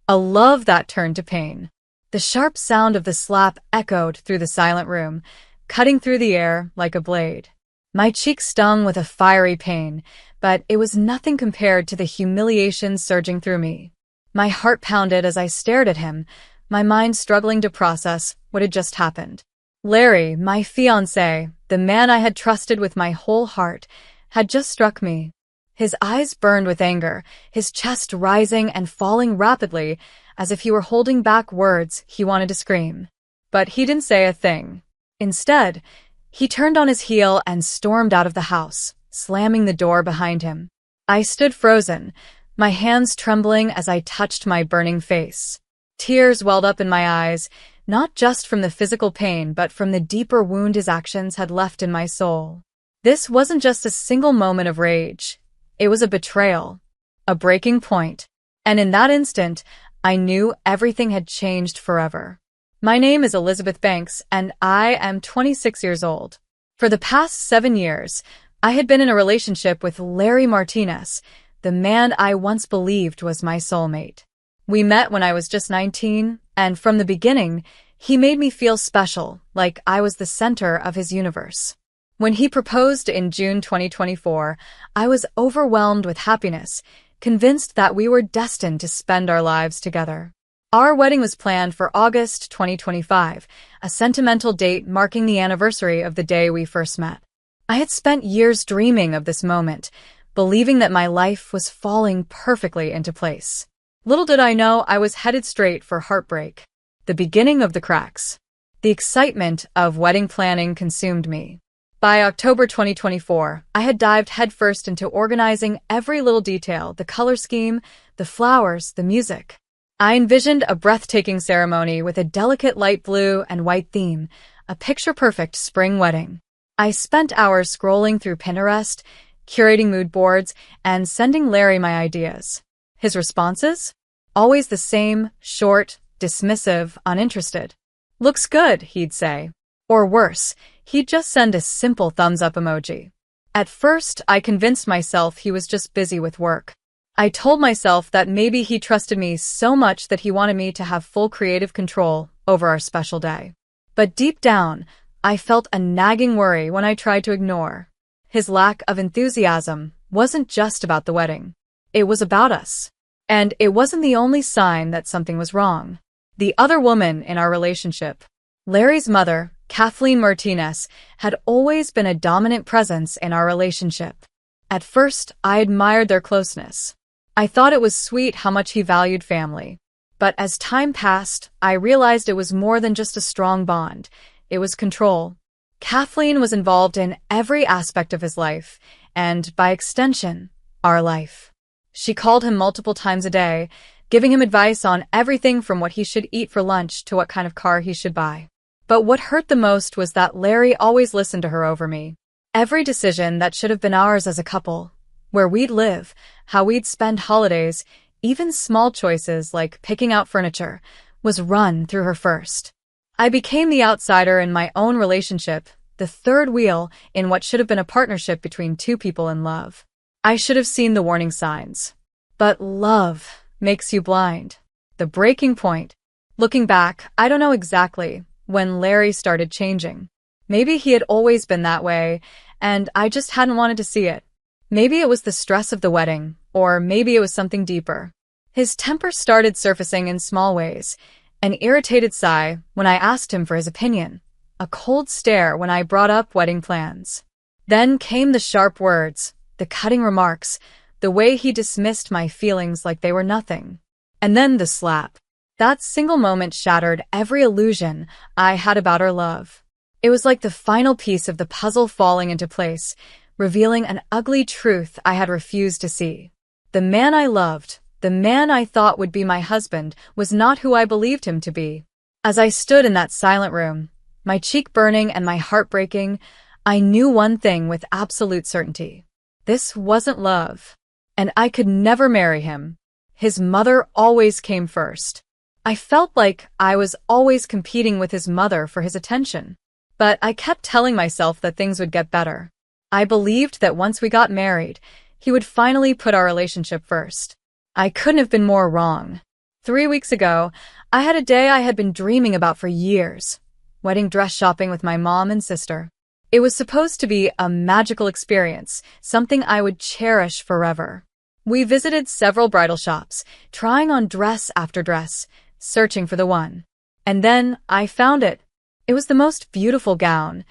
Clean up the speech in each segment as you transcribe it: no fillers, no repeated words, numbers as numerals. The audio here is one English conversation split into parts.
A love that turned to pain. The sharp sound of the slap echoed through the silent room, cutting through the air like a blade. My cheek stung with a fiery pain, but it was nothing compared to the humiliation surging through me. My heart pounded as I stared at him, my mind struggling to process what had just happened. Larry, my fiancé, the man I had trusted with my whole heart, had just struck me. His eyes burned with anger, his chest rising and falling rapidly, as if he were holding back words he wanted to scream. But he didn't say a thing. Instead, he turned on his heel and stormed out of the house, slamming the door behind him. I stood frozen, my hands trembling as I touched my burning face. Tears welled up in my eyes, not just from the physical pain but from the deeper wound his actions had left in my soul. This wasn't just a single moment of rage. It was a betrayal, a breaking point. And in that instant, I knew everything had changed forever. My name is Elizabeth Banks, and I am 26 years old. For the past 7 years, I had been in a relationship with Larry Martinez, the man I once believed was my soulmate. We met when I was just 19, and from the beginning, he made me feel special, like I was the center of his universe. When he proposed in June 2024, I was overwhelmed with happiness, convinced that we were destined to spend our lives together. Our wedding was planned for August 2025, a sentimental date marking the anniversary of the day we first met. I had spent years dreaming of this moment, believing that my life was falling perfectly into place. Little did I know I was headed straight for heartbreak, the beginning of the cracks. The excitement of wedding planning consumed me. By October 2024, I had dived headfirst into organizing every little detail, the color scheme, the flowers, the music. I envisioned a breathtaking ceremony with a delicate light blue and white theme, a picture-perfect spring wedding. I spent hours scrolling through Pinterest, curating mood boards, and sending Larry my ideas. His responses? Always the same, short, dismissive, uninterested. "Looks good," he'd say. Or worse, he'd just send a simple thumbs-up emoji. At first, I convinced myself he was just busy with work. I told myself that maybe he trusted me so much that he wanted me to have full creative control over our special day. But deep down, I felt a nagging worry when I tried to ignore. His lack of enthusiasm wasn't just about the wedding. It was about us. And it wasn't the only sign that something was wrong. The other woman in our relationship, Larry's mother, Kathleen Martinez, had always been a dominant presence in our relationship. At first, I admired their closeness. I thought it was sweet how much he valued family. But as time passed, I realized it was more than just a strong bond. It was control. Kathleen was involved in every aspect of his life, and, by extension, our life. She called him multiple times a day, giving him advice on everything from what he should eat for lunch to what kind of car he should buy. But what hurt the most was that Larry always listened to her over me. Every decision that should have been ours as a couple, where we'd live, how we'd spend holidays, even small choices like picking out furniture, was run through her first. I became the outsider in my own relationship, the third wheel in what should have been a partnership between two people in love. I should have seen the warning signs. But love makes you blind. The breaking point. Looking back, I don't know exactly when Larry started changing. Maybe he had always been that way, and I just hadn't wanted to see it. Maybe it was the stress of the wedding, or maybe it was something deeper. His temper started surfacing in small ways, an irritated sigh when I asked him for his opinion, a cold stare when I brought up wedding plans. Then came the sharp words, the cutting remarks, the way he dismissed my feelings like they were nothing. And then the slap. That single moment shattered every illusion I had about our love. It was like the final piece of the puzzle falling into place, revealing an ugly truth I had refused to see. The man I loved, the man I thought would be my husband, was not who I believed him to be. As I stood in that silent room, my cheek burning and my heart breaking, I knew one thing with absolute certainty. This wasn't love, and I could never marry him. His mother always came first. I felt like I was always competing with his mother for his attention. But I kept telling myself that things would get better. I believed that once we got married, he would finally put our relationship first. I couldn't have been more wrong. 3 weeks ago, I had a day I had been dreaming about for years. Wedding dress shopping with my mom and sister. It was supposed to be a magical experience, something I would cherish forever. We visited several bridal shops, trying on dress after dress, searching for the one. And then I found it. It was the most beautiful gown,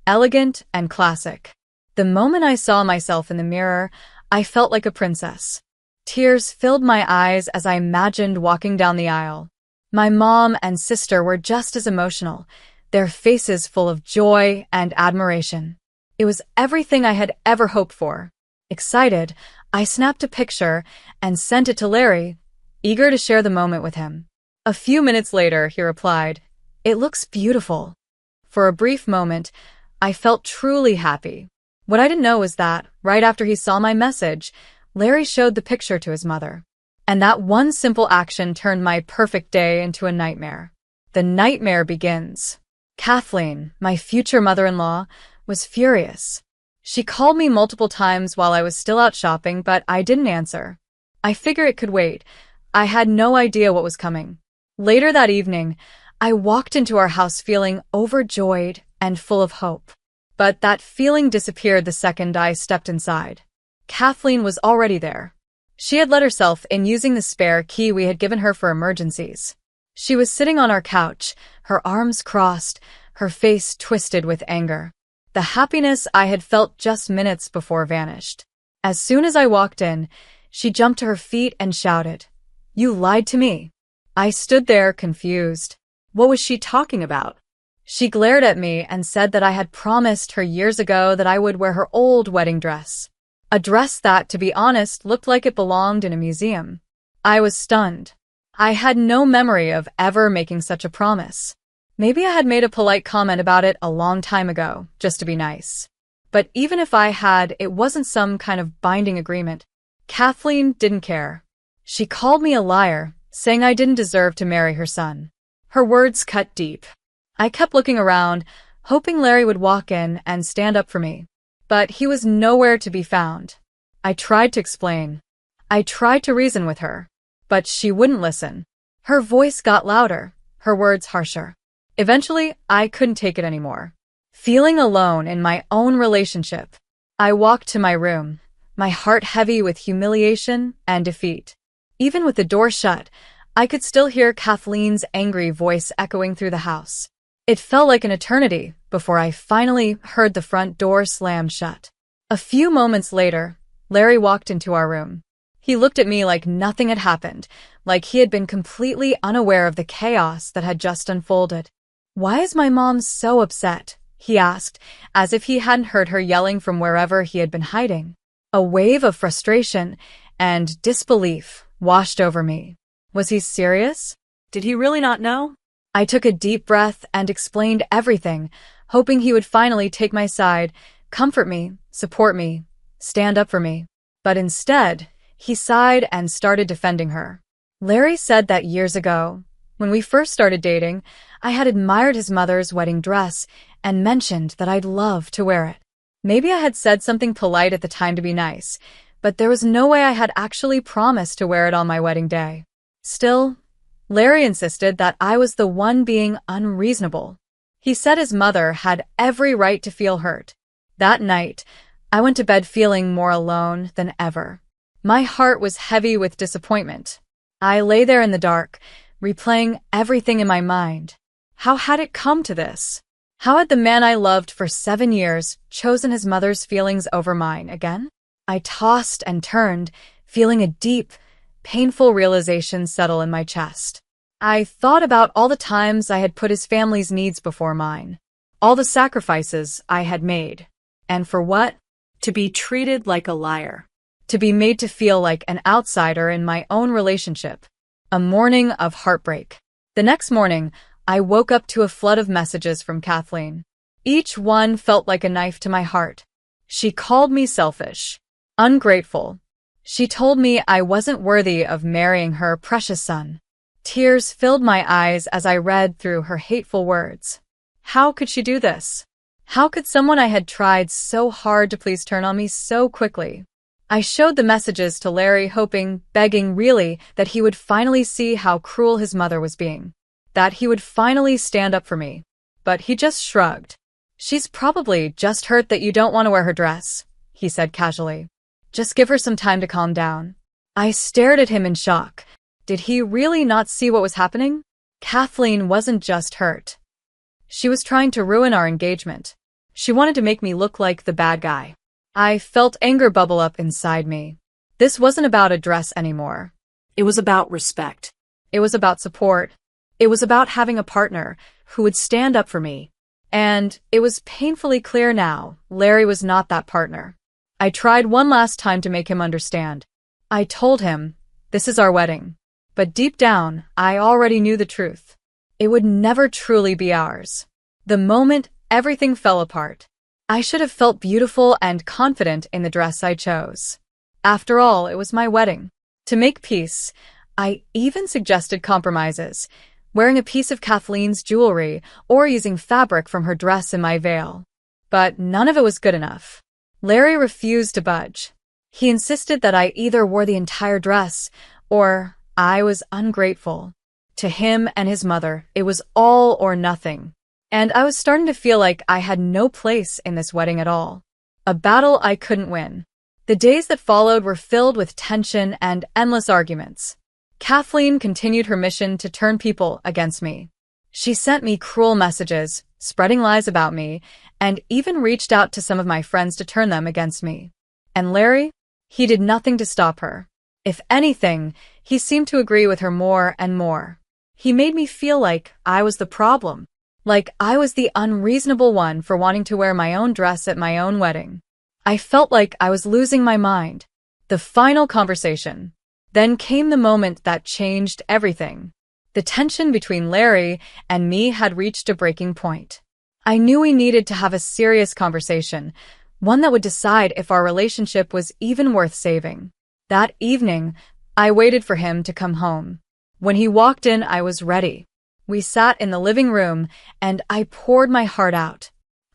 elegant and classic. The moment I saw myself in the mirror, I felt like a princess. Tears filled my eyes as I imagined walking down the aisle. My mom and sister were just as emotional, their faces full of joy and admiration. It was everything I had ever hoped for. Excited, I snapped a picture and sent it to Larry, eager to share the moment with him. A few minutes later, he replied, "It looks beautiful." For a brief moment, I felt truly happy. What I didn't know was that, right after he saw my message, Larry showed the picture to his mother. And that one simple action turned my perfect day into a nightmare. The nightmare begins. Kathleen, my future mother-in-law, was furious. She called me multiple times while I was still out shopping, but I didn't answer. I figured it could wait. I had no idea what was coming. Later that evening, I walked into our house feeling overjoyed and full of hope. But that feeling disappeared the second I stepped inside. Kathleen was already there. She had let herself in using the spare key we had given her for emergencies. She was sitting on our couch, her arms crossed, her face twisted with anger. The happiness I had felt just minutes before vanished. As soon as I walked in, she jumped to her feet and shouted, "You lied to me." I stood there confused. What was she talking about? She glared at me and said that I had promised her years ago that I would wear her old wedding dress. A dress that, to be honest, looked like it belonged in a museum. I was stunned. I had no memory of ever making such a promise. Maybe I had made a polite comment about it a long time ago, just to be nice. But even if I had, it wasn't some kind of binding agreement. Kathleen didn't care. She called me a liar, saying I didn't deserve to marry her son. Her words cut deep. I kept looking around, hoping Larry would walk in and stand up for me. But he was nowhere to be found. I tried to explain. I tried to reason with her. But she wouldn't listen. Her voice got louder, her words harsher. Eventually, I couldn't take it anymore. Feeling alone in my own relationship, I walked to my room, my heart heavy with humiliation and defeat. Even with the door shut, I could still hear Kathleen's angry voice echoing through the house. It felt like an eternity before I finally heard the front door slam shut. A few moments later, Larry walked into our room. He looked at me like nothing had happened, like he had been completely unaware of the chaos that had just unfolded. "Why is my mom so upset?" he asked, as if he hadn't heard her yelling from wherever he had been hiding. A wave of frustration and disbelief washed over me. Was he serious? Did he really not know? I took a deep breath and explained everything, hoping he would finally take my side, comfort me, support me, stand up for me. But instead, he sighed and started defending her. Larry said that years ago, when we first started dating, I had admired his mother's wedding dress and mentioned that I'd love to wear it. Maybe I had said something polite at the time to be nice, but there was no way I had actually promised to wear it on my wedding day. Still, Larry insisted that I was the one being unreasonable. He said his mother had every right to feel hurt. That night, I went to bed feeling more alone than ever. My heart was heavy with disappointment. I lay there in the dark, replaying everything in my mind. How had it come to this? How had the man I loved for 7 years chosen his mother's feelings over mine again? I tossed and turned, feeling a deep, painful realization settle in my chest. I thought about all the times I had put his family's needs before mine, all the sacrifices I had made. And for what? To be treated like a liar. To be made to feel like an outsider in my own relationship. A morning of heartbreak. The next morning, I woke up to a flood of messages from Kathleen. Each one felt like a knife to my heart. She called me selfish, ungrateful. She told me I wasn't worthy of marrying her precious son. Tears filled my eyes as I read through her hateful words. How could she do this? How could someone I had tried so hard to please turn on me so quickly? I showed the messages to Larry, hoping, begging really, that he would finally see how cruel his mother was being. That he would finally stand up for me. But he just shrugged. "She's probably just hurt that you don't want to wear her dress," he said casually. "Just give her some time to calm down." I stared at him in shock. Did he really not see what was happening? Kathleen wasn't just hurt. She was trying to ruin our engagement. She wanted to make me look like the bad guy. I felt anger bubble up inside me. This wasn't about a dress anymore. It was about respect. It was about support. It was about having a partner who would stand up for me. And it was painfully clear now, Larry was not that partner. I tried one last time to make him understand. I told him, "This is our wedding." But deep down, I already knew the truth. It would never truly be ours. The moment everything fell apart, I should have felt beautiful and confident in the dress I chose. After all, it was my wedding. To make peace, I even suggested compromises, wearing a piece of Kathleen's jewelry or using fabric from her dress in my veil. But none of it was good enough. Larry refused to budge. He insisted that I either wore the entire dress or I was ungrateful. To him and his mother, it was all or nothing. And I was starting to feel like I had no place in this wedding at all. A battle I couldn't win. The days that followed were filled with tension and endless arguments. Kathleen continued her mission to turn people against me. She sent me cruel messages, spreading lies about me, and even reached out to some of my friends to turn them against me. And Larry? He did nothing to stop her. If anything, he seemed to agree with her more and more. He made me feel like I was the problem. Like I was the unreasonable one for wanting to wear my own dress at my own wedding. I felt like I was losing my mind. The final conversation. Then came the moment that changed everything. The tension between Larry and me had reached a breaking point. I knew we needed to have a serious conversation, one that would decide if our relationship was even worth saving. That evening, I waited for him to come home. When he walked in, I was ready. We sat in the living room, and I poured my heart out.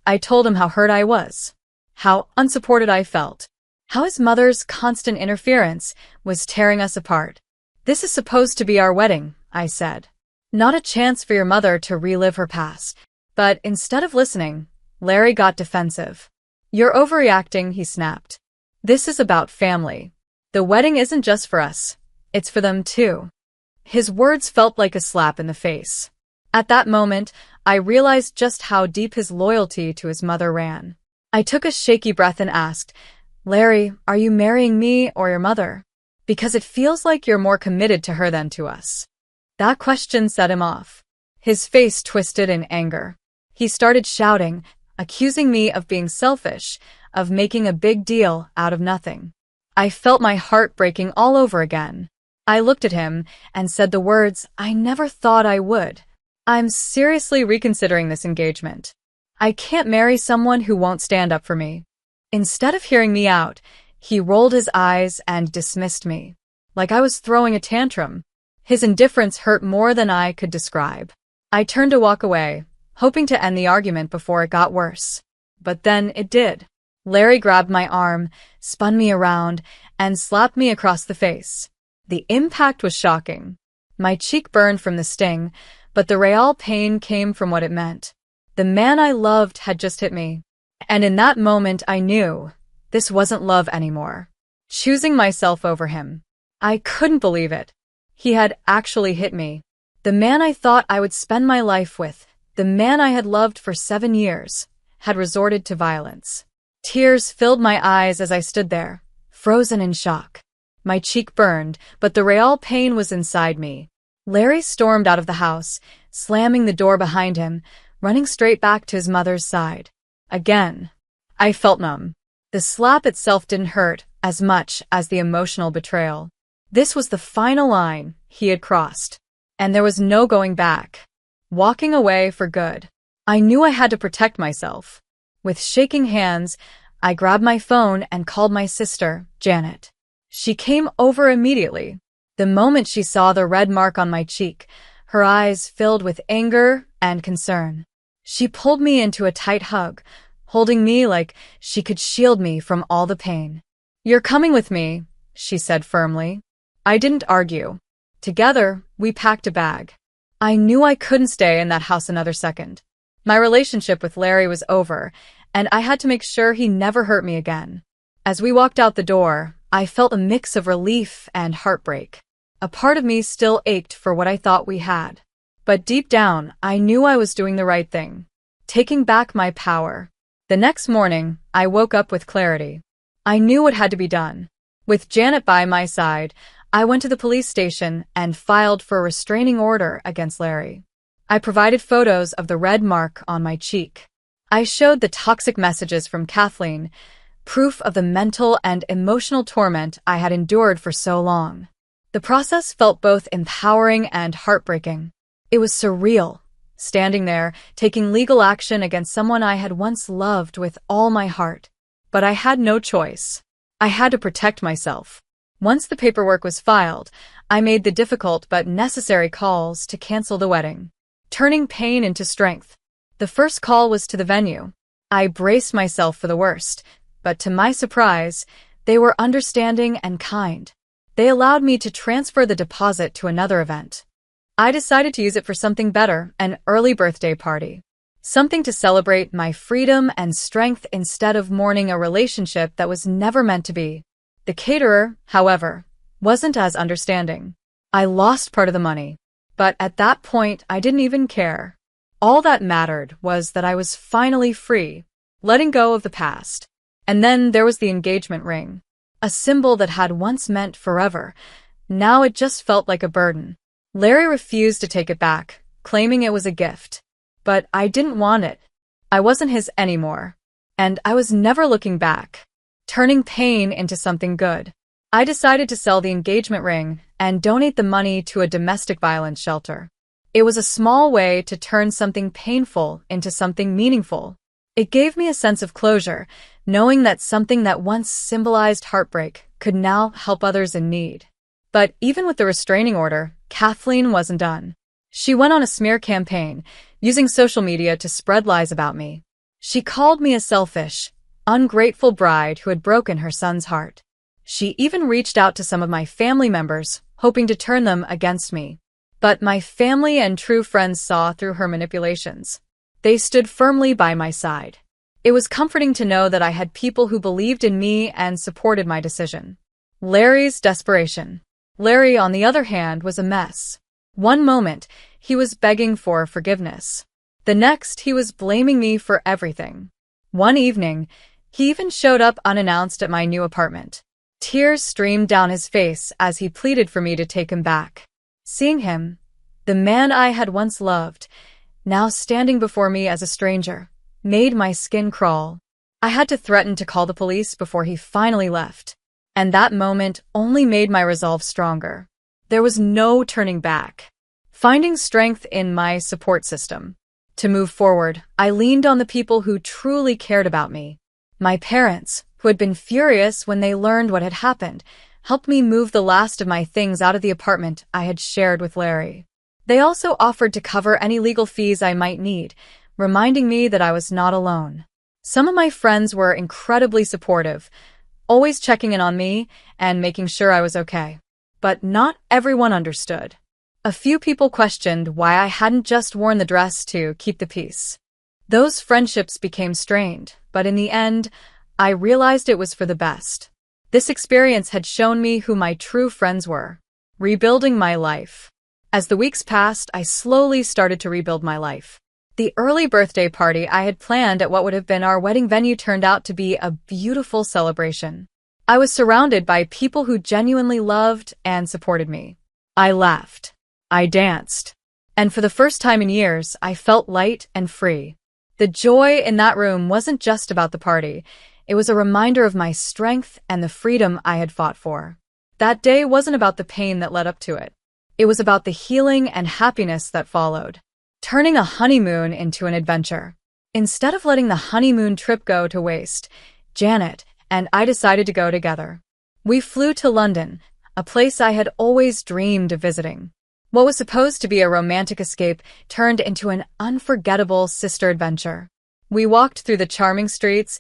I told him how hurt I was, how unsupported I felt, how his mother's constant interference was tearing us apart. "This is supposed to be our wedding," I said. "Not a chance for your mother to relive her past." But instead of listening, Larry got defensive. "You're overreacting," he snapped. "This is about family. The wedding isn't just for us. It's for them too." His words felt like a slap in the face. At that moment, I realized just how deep his loyalty to his mother ran. I took a shaky breath and asked, "Larry, are you marrying me or your mother? Because it feels like you're more committed to her than to us." That question set him off. His face twisted in anger. He started shouting, accusing me of being selfish, of making a big deal out of nothing. I felt my heart breaking all over again. I looked at him and said the words I never thought I would. "I'm seriously reconsidering this engagement. I can't marry someone who won't stand up for me." Instead of hearing me out, he rolled his eyes and dismissed me, like I was throwing a tantrum. His indifference hurt more than I could describe. I turned to walk away, hoping to end the argument before it got worse. But then it did. Larry grabbed my arm, spun me around, and slapped me across the face. The impact was shocking. My cheek burned from the sting, but the real pain came from what it meant. The man I loved had just hit me. And in that moment I knew this wasn't love anymore. Choosing myself over him. I couldn't believe it. He had actually hit me. The man I thought I would spend my life with, the man I had loved for 7 years, had resorted to violence. Tears filled my eyes as I stood there, frozen in shock. My cheek burned, but the real pain was inside me. Larry stormed out of the house, slamming the door behind him, running straight back to his mother's side. Again, I felt numb. The slap itself didn't hurt as much as the emotional betrayal. This was the final line he had crossed, and there was no going back. Walking away for good. I knew I had to protect myself. With shaking hands, I grabbed my phone and called my sister, Janet. She came over immediately. The moment she saw the red mark on my cheek, her eyes filled with anger and concern. She pulled me into a tight hug, holding me like she could shield me from all the pain. "You're coming with me," she said firmly. I didn't argue. Together, we packed a bag. I knew I couldn't stay in that house another second. My relationship with Larry was over, and I had to make sure he never hurt me again. As we walked out the door, I felt a mix of relief and heartbreak. A part of me still ached for what I thought we had. But deep down, I knew I was doing the right thing, taking back my power. The next morning, I woke up with clarity. I knew what had to be done. With Janet by my side, I went to the police station and filed for a restraining order against Larry. I provided photos of the red mark on my cheek. I showed the toxic messages from Kathleen, proof of the mental and emotional torment I had endured for so long. The process felt both empowering and heartbreaking. It was surreal, standing there, taking legal action against someone I had once loved with all my heart. But I had no choice. I had to protect myself. Once the paperwork was filed, I made the difficult but necessary calls to cancel the wedding, turning pain into strength. The first call was to the venue. I braced myself for the worst, but to my surprise, they were understanding and kind. They allowed me to transfer the deposit to another event. I decided to use it for something better, an early birthday party. Something to celebrate my freedom and strength instead of mourning a relationship that was never meant to be. The caterer, however, wasn't as understanding. I lost part of the money, but at that point I didn't even care. All that mattered was that I was finally free, letting go of the past. And then there was the engagement ring, a symbol that had once meant forever. Now it just felt like a burden. Larry refused to take it back, claiming it was a gift. But I didn't want it. I wasn't his anymore. And I was never looking back, turning pain into something good. I decided to sell the engagement ring and donate the money to a domestic violence shelter. It was a small way to turn something painful into something meaningful. It gave me a sense of closure, knowing that something that once symbolized heartbreak could now help others in need. But even with the restraining order, Kathleen wasn't done. She went on a smear campaign, using social media to spread lies about me. She called me a selfish, ungrateful bride who had broken her son's heart. She even reached out to some of my family members, hoping to turn them against me. But my family and true friends saw through her manipulations. They stood firmly by my side. It was comforting to know that I had people who believed in me and supported my decision. Larry's desperation. Larry, on the other hand, was a mess. One moment, he was begging for forgiveness. The next, he was blaming me for everything. One evening, he even showed up unannounced at my new apartment. Tears streamed down his face as he pleaded for me to take him back. Seeing him, the man I had once loved, now standing before me as a stranger, made my skin crawl. I had to threaten to call the police before he finally left. And that moment only made my resolve stronger. There was no turning back. Finding strength in my support system. To move forward, I leaned on the people who truly cared about me. My parents, who had been furious when they learned what had happened, helped me move the last of my things out of the apartment I had shared with Larry. They also offered to cover any legal fees I might need, reminding me that I was not alone. Some of my friends were incredibly supportive, always checking in on me and making sure I was okay. But not everyone understood. A few people questioned why I hadn't just worn the dress to keep the peace. Those friendships became strained, but in the end, I realized it was for the best. This experience had shown me who my true friends were. Rebuilding my life. As the weeks passed, I slowly started to rebuild my life. The early birthday party I had planned at what would have been our wedding venue turned out to be a beautiful celebration. I was surrounded by people who genuinely loved and supported me. I laughed. I danced. And for the first time in years, I felt light and free. The joy in that room wasn't just about the party. It was a reminder of my strength and the freedom I had fought for. That day wasn't about the pain that led up to it. It was about the healing and happiness that followed. Turning a honeymoon into an adventure. Instead of letting the honeymoon trip go to waste, Janet and I decided to go together. We flew to London, a place I had always dreamed of visiting. What was supposed to be a romantic escape turned into an unforgettable sister adventure. We walked through the charming streets,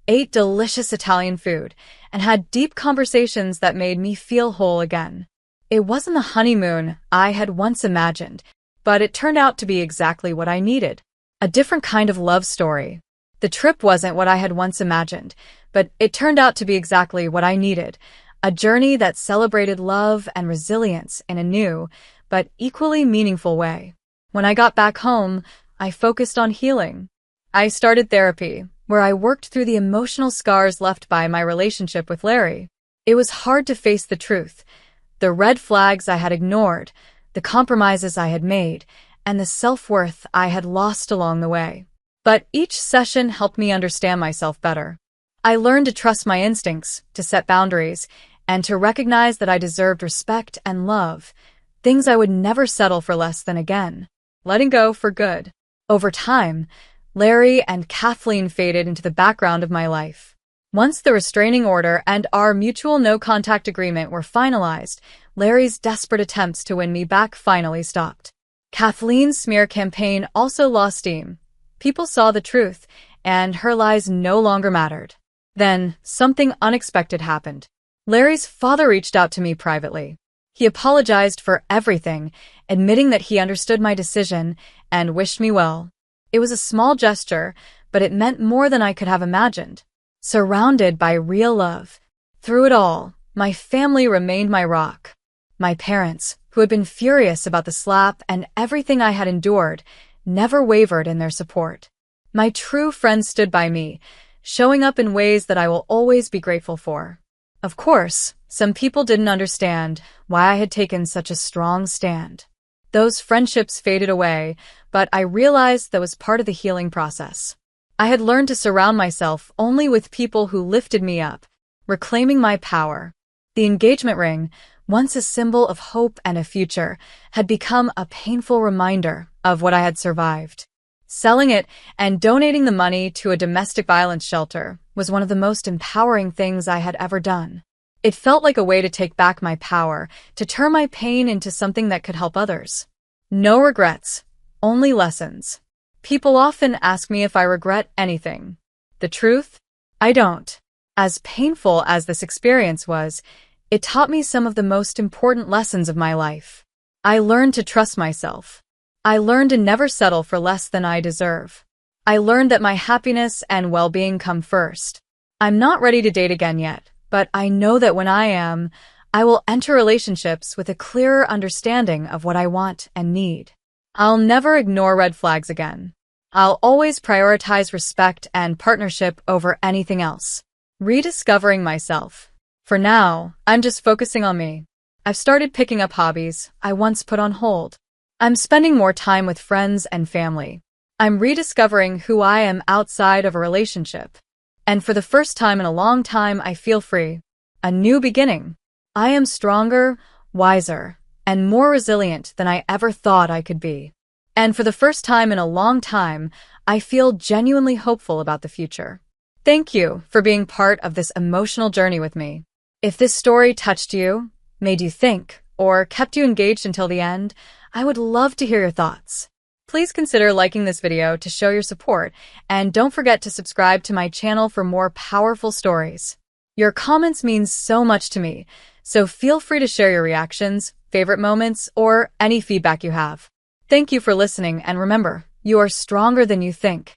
ate delicious Italian food, and had deep conversations that made me feel whole again. It wasn't the honeymoon I had once imagined, but it turned out to be exactly what I needed. A different kind of love story. The trip wasn't what I had once imagined, but it turned out to be exactly what I needed. A journey that celebrated love and resilience in a new, but equally meaningful way. When I got back home, I focused on healing. I started therapy, where I worked through the emotional scars left by my relationship with Larry. It was hard to face the truth, the red flags I had ignored, the compromises I had made, and the self-worth I had lost along the way. But each session helped me understand myself better. I learned to trust my instincts, to set boundaries, and to recognize that I deserved respect and love, things I would never settle for less than again. Letting go for good. Over time, Larry and Kathleen faded into the background of my life. Once the restraining order and our mutual no-contact agreement were finalized, Larry's desperate attempts to win me back finally stopped. Kathleen's smear campaign also lost steam. People saw the truth, and her lies no longer mattered. Then, something unexpected happened. Larry's father reached out to me privately. He apologized for everything, admitting that he understood my decision and wished me well. It was a small gesture, but it meant more than I could have imagined. Surrounded by real love. Through it all, my family remained my rock. My parents, who had been furious about the slap and everything I had endured, never wavered in their support. My true friends stood by me, showing up in ways that I will always be grateful for. Of course, some people didn't understand why I had taken such a strong stand. Those friendships faded away, but I realized that was part of the healing process. I had learned to surround myself only with people who lifted me up, reclaiming my power. The engagement ring, once a symbol of hope and a future, had become a painful reminder of what I had survived. Selling it and donating the money to a domestic violence shelter was one of the most empowering things I had ever done. It felt like a way to take back my power, to turn my pain into something that could help others. No regrets, only lessons. People often ask me if I regret anything. The truth? I don't. As painful as this experience was, it taught me some of the most important lessons of my life. I learned to trust myself. I learned to never settle for less than I deserve. I learned that my happiness and well-being come first. I'm not ready to date again yet, but I know that when I am, I will enter relationships with a clearer understanding of what I want and need. I'll never ignore red flags again. I'll always prioritize respect and partnership over anything else. Rediscovering myself. For now, I'm just focusing on me. I've started picking up hobbies I once put on hold. I'm spending more time with friends and family. I'm rediscovering who I am outside of a relationship. And for the first time in a long time, I feel free. A new beginning. I am stronger, wiser, and more resilient than I ever thought I could be. And for the first time in a long time, I feel genuinely hopeful about the future. Thank you for being part of this emotional journey with me. If this story touched you, made you think, or kept you engaged until the end, I would love to hear your thoughts. Please consider liking this video to show your support, and don't forget to subscribe to my channel for more powerful stories. Your comments mean so much to me, so feel free to share your reactions, favorite moments, or any feedback you have. Thank you for listening, and remember, you are stronger than you think.